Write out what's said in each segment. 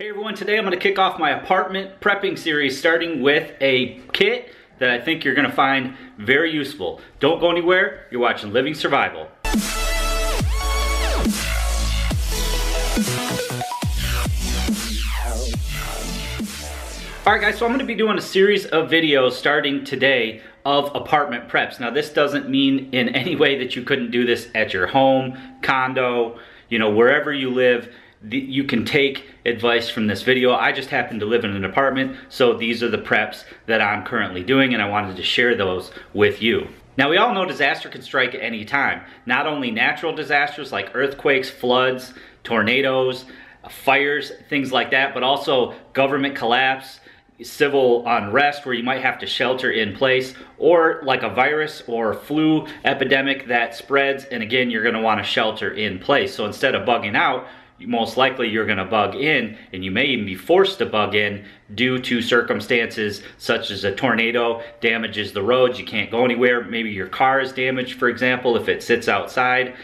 Hey everyone, today I'm going to kick off my apartment prepping series starting with a kit that I think you're going to find very useful. Don't go anywhere, you're watching Living Survival. Alright guys, so I'm going to be doing a series of videos starting today of apartment preps. Now this doesn't mean in any way that you couldn't do this at your home, condo, wherever you live. You can take advice from this video. I just happen to live in an apartment, so these are the preps that I'm currently doing, and I wanted to share those with you. Now we all know disaster can strike at any time. Not only natural disasters like earthquakes, floods, tornadoes, fires, things like that, but also government collapse, civil unrest where you might have to shelter in place, or like a virus or flu epidemic that spreads, and again, you're gonna wanna shelter in place. So instead of bugging out, most likely you're going to bug in, and you may even be forced to bug in due to circumstances such as a tornado damages the roads, you can't go anywhere, maybe your car is damaged, for example, if it sits outside.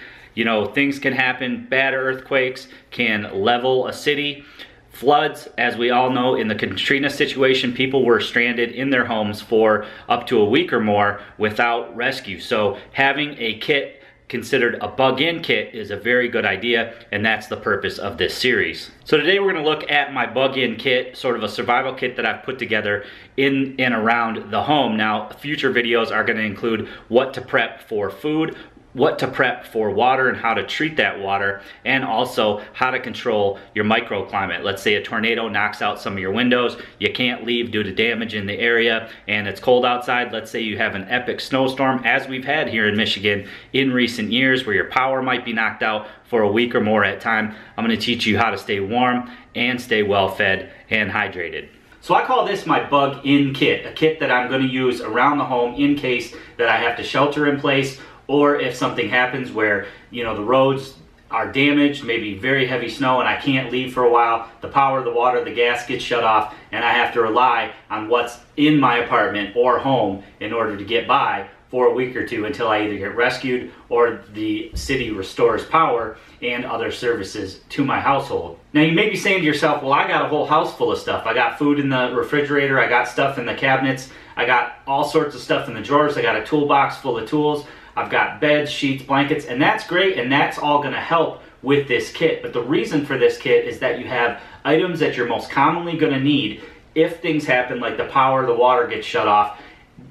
Things can happen. Bad earthquakes can level a city. Floods, as we all know, in the Katrina situation, people were stranded in their homes for up to a week or more without rescue. So having a kit considered a bug-in kit is a very good idea, and that's the purpose of this series. So today we're going to look at my bug-in kit, sort of a survival kit that I've put together in and around the home. Now, future videos are going to include what to prep for food, what to prep for water and how to treat that water, and also how to control your microclimate. Let's say a tornado knocks out some of your windows, you can't leave due to damage in the area, and it's cold outside. Let's say you have an epic snowstorm, as we've had here in Michigan in recent years, where your power might be knocked out for a week or more at a time. I'm going to teach you how to stay warm and stay well fed and hydrated. So I call this my bug-in kit, a kit that I'm going to use around the home in case that I have to shelter in place, or if something happens where, the roads are damaged, maybe very heavy snow, and I can't leave for a while, the power, the water, the gas gets shut off, and I have to rely on what's in my apartment or home in order to get by for a week or two until I either get rescued or the city restores power and other services to my household. Now you may be saying to yourself, well, I got a whole house full of stuff. I got food in the refrigerator, I got stuff in the cabinets, I got all sorts of stuff in the drawers, I got a toolbox full of tools, I've got beds, sheets, blankets, and that's great, and that's all going to help with this kit. But the reason for this kit is that you have items that you're most commonly going to need if things happen, like the power, the water gets shut off,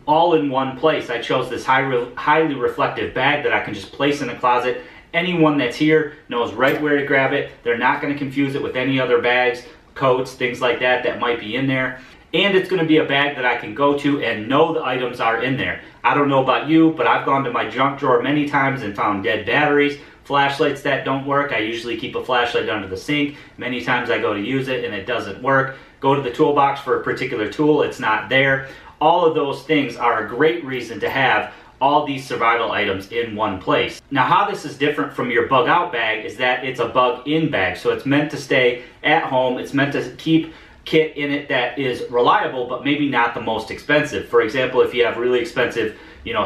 all in one place. I chose this highly reflective bag that I can just place in a closet. Anyone that's here knows right where to grab it. They're not going to confuse it with any other bags, coats, things like that might be in there. And it's going to be a bag that I can go to and know the items are in there. I don't know about you, but I've gone to my junk drawer many times and found dead batteries, flashlights that don't work. I usually keep a flashlight under the sink. Many times I go to use it and it doesn't work. Go to the toolbox for a particular tool, it's not there. All of those things are a great reason to have all these survival items in one place. Now, how this is different from your bug out bag is that it's a bug in bag. So it's meant to stay at home. It's meant to keep kit in it that is reliable, but maybe not the most expensive. For example, if you have really expensive,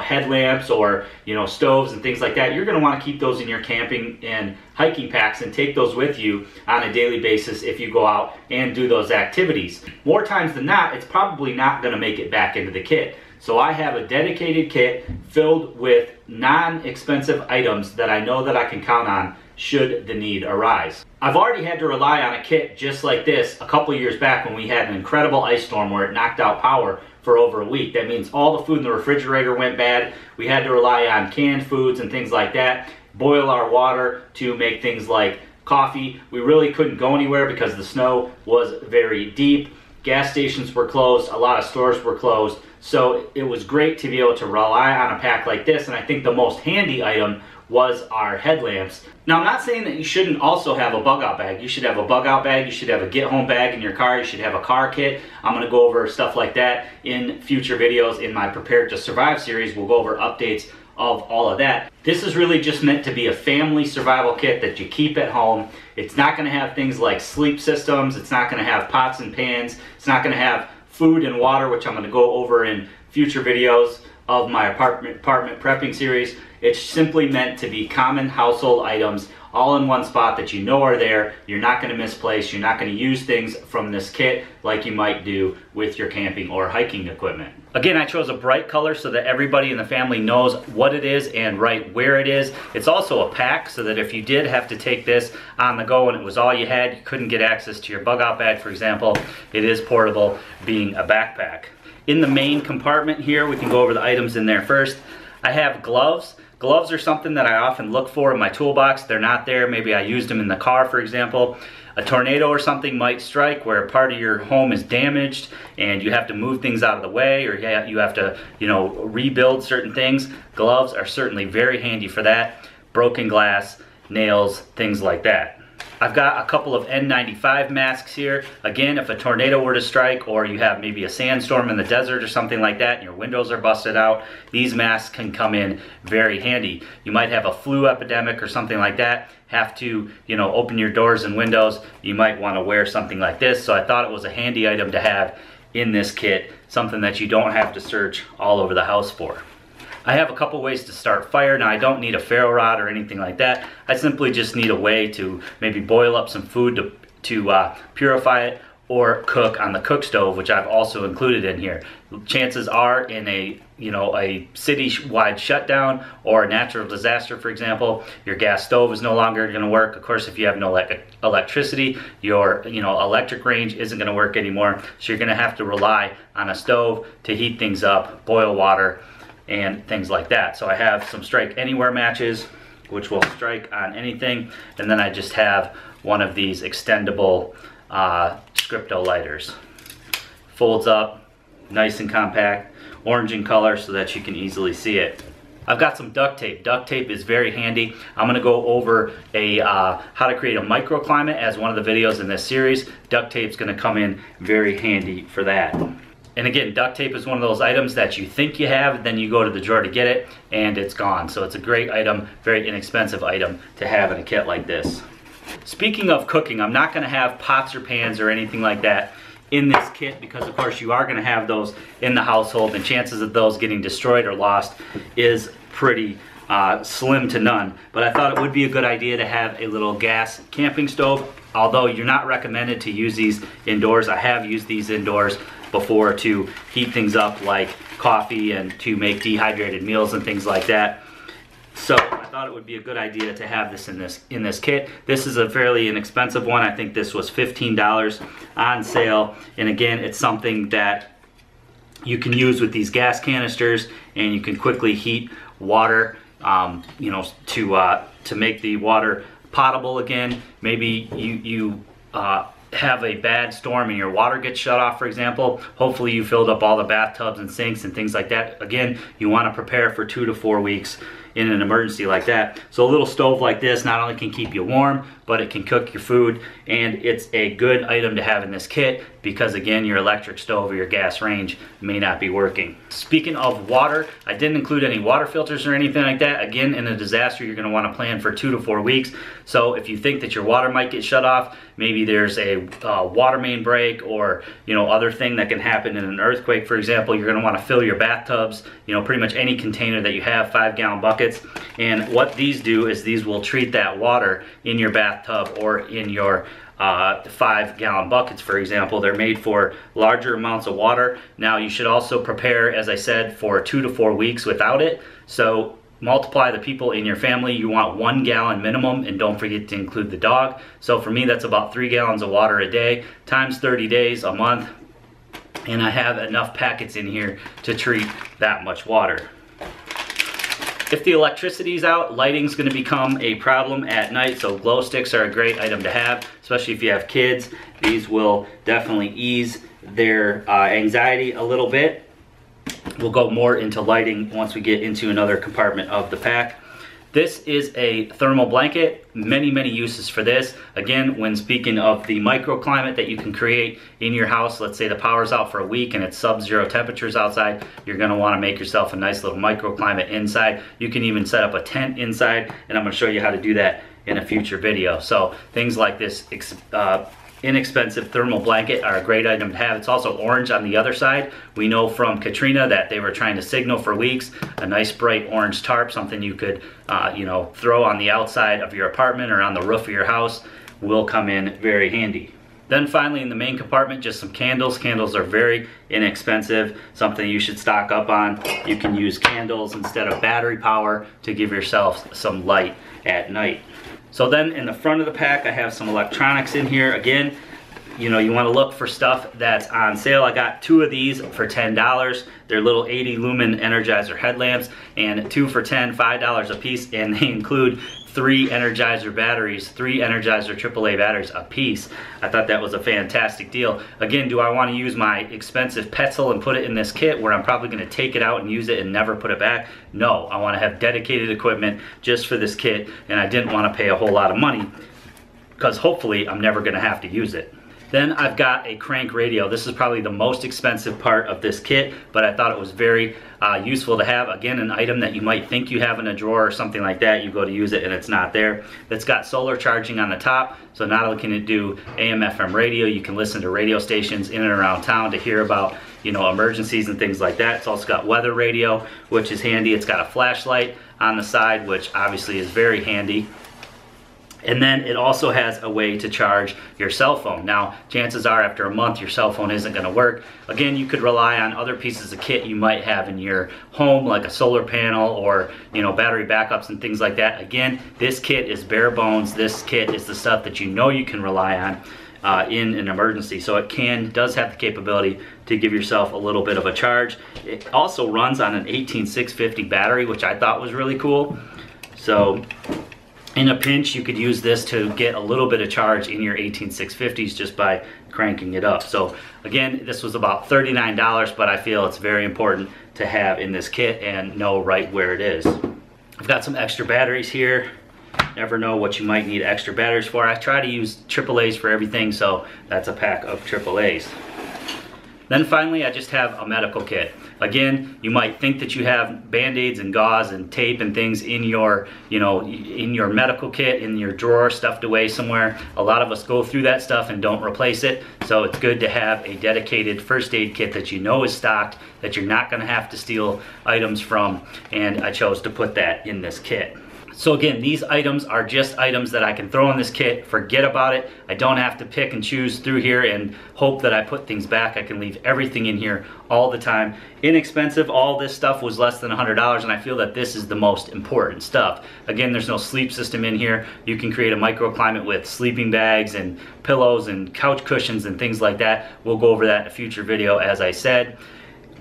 headlamps or, stoves and things like that, you're going to want to keep those in your camping and hiking packs and take those with you on a daily basis if you go out and do those activities. More times than not, it's probably not going to make it back into the kit. So I have a dedicated kit filled with non-expensive items that I know that I can count on should the need arise. I've already had to rely on a kit just like this a couple years back when we had an incredible ice storm where it knocked out power for over a week. That means all the food in the refrigerator went bad. We had to rely on canned foods and things like that, boil our water to make things like coffee. We really couldn't go anywhere because the snow was very deep. Gas stations were closed, a lot of stores were closed, so it was great to be able to rely on a pack like this, and I think the most handy item was our headlamps. Now, I'm not saying that you shouldn't also have a bug out bag. You should have a bug out bag, you should have a get home bag in your car, you should have a car kit. I'm going to go over stuff like that in future videos in my Prepared to Survive series. We'll go over updates of all of that. This is really just meant to be a family survival kit that you keep at home. It's not going to have things like sleep systems, it's not going to have pots and pans, it's not going to have food and water, which I'm going to go over in future videos of my apartment prepping series. It's simply meant to be common household items, all in one spot that you know are there. You're not going to misplace. You're not going to use things from this kit like you might do with your camping or hiking equipment. Again, I chose a bright color so that everybody in the family knows what it is and right where it is. It's also a pack so that if you did have to take this on the go and it was all you had, you couldn't get access to your bug out bag, for example, it is portable being a backpack. In the main compartment here, we can go over the items in there first. I have gloves. Gloves are something that I often look for in my toolbox. They're not there. Maybe I used them in the car, for example. A tornado or something might strike where part of your home is damaged and you have to move things out of the way, or you have to, rebuild certain things. Gloves are certainly very handy for that. Broken glass, nails, things like that. I've got a couple of N95 masks here. Again, if a tornado were to strike or you have maybe a sandstorm in the desert or something like that and your windows are busted out, these masks can come in very handy. You might have a flu epidemic or something like that, have to, open your doors and windows. You might want to wear something like this. So I thought it was a handy item to have in this kit, something that you don't have to search all over the house for. I have a couple ways to start fire. Now I don't need a ferro rod or anything like that. I simply just need a way to maybe boil up some food to purify it, or cook on the cook stove, which I've also included in here. Chances are in a city-wide shutdown or a natural disaster, for example, your gas stove is no longer going to work. Of course, if you have no electricity, your electric range isn't going to work anymore. So you're going to have to rely on a stove to heat things up, boil water, and things like that. So I have some Strike Anywhere matches, which will strike on anything, and then I just have one of these extendable Scripto Lighters. Folds up, nice and compact, orange in color so that you can easily see it. I've got some duct tape. Duct tape is very handy. I'm going to go over how to create a microclimate as one of the videos in this series. Duct tape's going to come in very handy for that. And again, duct tape is one of those items that you think you have, then you go to the drawer to get it, and it's gone. So it's a great item, very inexpensive item to have in a kit like this. Speaking of cooking, I'm not going to have pots or pans or anything like that in this kit because, of course, you are going to have those in the household, and chances of those getting destroyed or lost is pretty slim to none. But I thought it would be a good idea to have a little gas camping stove. Although you're not recommended to use these indoors, I have used these indoors before to heat things up like coffee and to make dehydrated meals and things like that. So I thought it would be a good idea to have this in this kit. This is a fairly inexpensive one. I think this was $15 on sale. And again, it's something that you can use with these gas canisters, and you can quickly heat water, to make the water potable again. Maybe you have a bad storm and your water gets shut off, for example. Hopefully you filled up all the bathtubs and sinks and things like that. Again, you want to prepare for 2 to 4 weeks in an emergency like that. So a little stove like this not only can keep you warm, but it can cook your food, and it's a good item to have in this kit because, again, your electric stove or your gas range may not be working. Speaking of water, I didn't include any water filters or anything like that. Again, in a disaster, you're going to want to plan for 2 to 4 weeks. So if you think that your water might get shut off, maybe there's a water main break or other thing that can happen in an earthquake, for example, you're going to want to fill your bathtubs, pretty much any container that you have, 5-gallon buckets. And what these do is these will treat that water in your bathtub or in your 5-gallon buckets, for example. They're made for larger amounts of water. Now you should also prepare, as I said, for 2 to 4 weeks without it. So multiply the people in your family. You want 1 gallon minimum, and don't forget to include the dog. So for me, that's about 3 gallons of water a day times 30 days, a month, and I have enough packets in here to treat that much water. If the electricity's out, lighting's going to become a problem at night, so glow sticks are a great item to have, especially if you have kids. These will definitely ease their anxiety a little bit. We'll go more into lighting once we get into another compartment of the pack. This is a thermal blanket. Many uses for this. Again, when speaking of the microclimate that you can create in your house, let's say the power's out for a week and it's sub-zero temperatures outside, you're going to want to make yourself a nice little microclimate inside. You can even set up a tent inside, and I'm going to show you how to do that in a future video. So things like this inexpensive thermal blanket are a great item to have. It's also orange on the other side. We know from Katrina that they were trying to signal for weeks. A nice bright orange tarp, something you could you know, throw on the outside of your apartment or on the roof of your house, will come in very handy. Then finally, in the main compartment, just some candles. Candles are very inexpensive, something you should stock up on. You can use candles instead of battery power to give yourself some light at night. So then in the front of the pack, I have some electronics in here. Again, you know, you want to look for stuff that's on sale. I got 2 of these for $10. They're little 80 lumen Energizer headlamps, and 2 for $10, $5 a piece, and they include 3 Energizer batteries, 3 Energizer AAA batteries a piece. I thought that was a fantastic deal. Again, do I want to use my expensive Petzl and put it in this kit where I'm probably going to take it out and use it and never put it back? No, I want to have dedicated equipment just for this kit, and I didn't want to pay a whole lot of money because hopefully I'm never going to have to use it. Then I've got a crank radio. This is probably the most expensive part of this kit, but I thought it was very useful to have. Again, an item that you might think you have in a drawer or something like that. You go to use it and it's not there. It's got solar charging on the top, so not only can it do AM, FM radio, you can listen to radio stations in and around town to hear about, you know, emergencies and things like that. It's also got weather radio, which is handy. It's got a flashlight on the side, which obviously is very handy. And then it also has a way to charge your cell phone. Now, chances are after a month your cell phone isn't going to work. Again, you could rely on other pieces of kit you might have in your home, like a solar panel or, you know, battery backups and things like that. Again, this kit is bare bones. This kit is the stuff that you know you can rely on in an emergency. So it does have the capability to give yourself a little bit of a charge. It also runs on an 18650 battery, which I thought was really cool. So in a pinch, you could use this to get a little bit of charge in your 18650s just by cranking it up. So again, this was about $39, but I feel it's very important to have in this kit and know right where it is. I've got some extra batteries here. Never know what you might need extra batteries for. I try to use AAAs for everything, so that's a pack of AAAs. Then finally, I just have a medical kit. Again, you might think that you have Band-Aids and gauze and tape and things in your, you know, in your medical kit, in your drawer, stuffed away somewhere. A lot of us go through that stuff and don't replace it. So it's good to have a dedicated first aid kit that you know is stocked, that you're not gonna have to steal items from, and I chose to put that in this kit. So again, these items are just items that I can throw in this kit, forget about it. I don't have to pick and choose through here and hope that I put things back. I can leave everything in here all the time. Inexpensive, all this stuff was less than $100, and I feel that this is the most important stuff. Again, there's no sleep system in here. You can create a microclimate with sleeping bags and pillows and couch cushions and things like that. We'll go over that in a future video, as I said.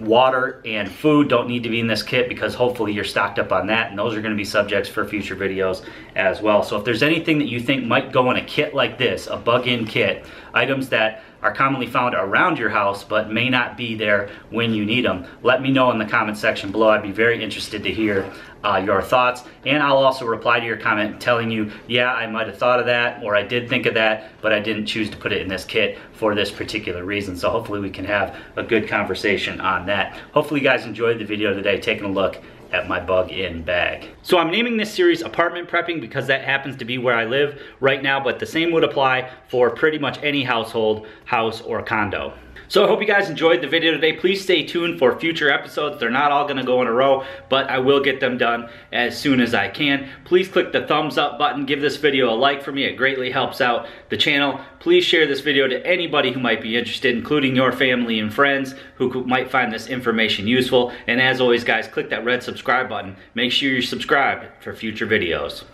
Water and food don't need to be in this kit because hopefully you're stocked up on that, and those are going to be subjects for future videos as well. So if there's anything that you think might go in a kit like this, a bug-in kit, items that are commonly found around your house but may not be there when you need them, let me know in the comment section below. I'd be very interested to hear your thoughts, and I'll also reply to your comment telling you, yeah, I might have thought of that, or I did think of that, but I didn't choose to put it in this kit for this particular reason. So hopefully we can have a good conversation on that. Hopefully you guys enjoyed the video today, taking a look at my bug-in bag. So I'm naming this series Apartment Prepping because that happens to be where I live right now, but the same would apply for pretty much any household, house, or condo. So I hope you guys enjoyed the video today. Please stay tuned for future episodes. They're not all gonna go in a row, but I will get them done as soon as I can. Please click the thumbs up button. Give this video a like for me. It greatly helps out the channel. Please share this video to anybody who might be interested, including your family and friends who might find this information useful. And as always, guys, click that red subscribe button. Make sure you're subscribed for future videos.